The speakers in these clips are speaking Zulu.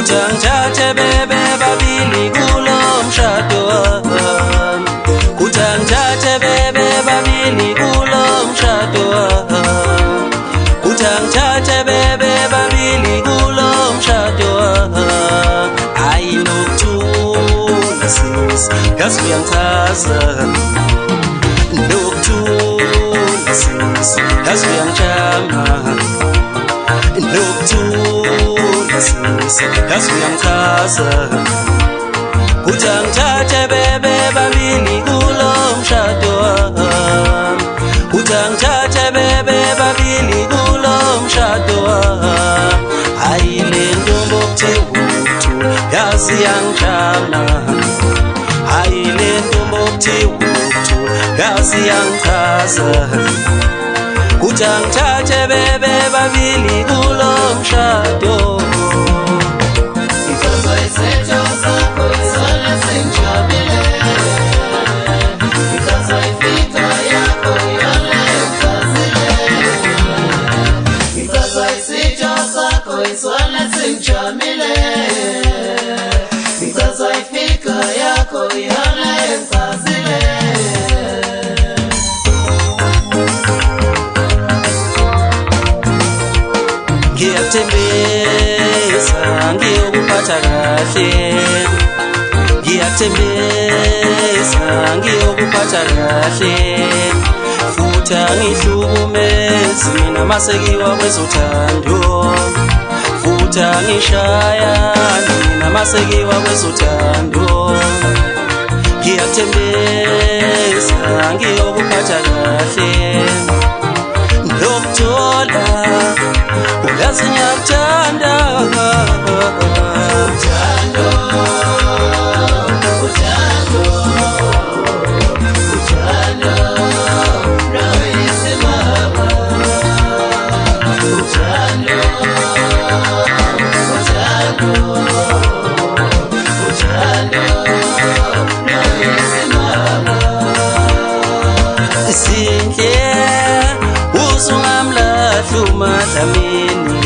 Kutangithathe bebe babili kulo mshado wami. Kutangithathe bebe babili kulo mshado wami. Kutangithathe bebe babili kulo mshado wami. Ayinokuthula sis, yazi uyangithaza. Nokuthula sis, yazi uyangijama. Nokuthula sis, yazi uyangithaza. Kutangithathe bebe babili kulo mshado wami. Kutangithathe bebe babili kulo mshado wami. Hayi le ntombi okuthiwa yazi yangijama. Hayi le ntombi okuthiwa yazi yangichaza. Kutangithathe bebe babili kulo mshado. Ngicazwa isetho sakho isona sengijabule. Ngicazwa ifito yakho iyona engicazile. Ngicazwa isetho sakho isona sengijabule. Ngicazwa ifito yakho iyona engicazile. Ngiyathembisa ngiyokuphatha kahle. Ngiyathembisa ngiyokuphatha kahle. Futhi angihlukumezi mina masekiwa kwezothando. Futhi angishaya mina masekiwa kwezothando. Ngiyathembisa ngiyokuphatha kahle. Nokuthola uyazi ngiyakuthanda. Uthando, uthando, uthando, nawe yisimanga. Uthando, uthando, uthando, nawe yisimanga. Sinhle uzungamlahli uMadlamini.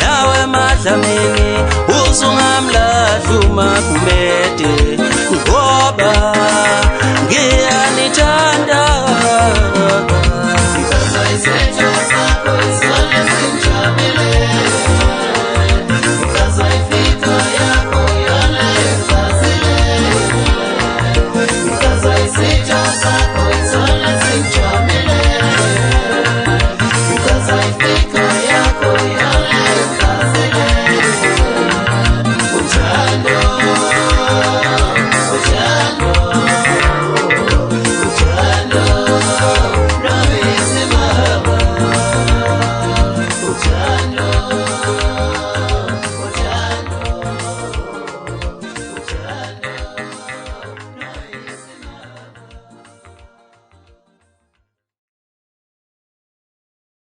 Nawe Madlamini uzungamlahli uMagumede. Ngoba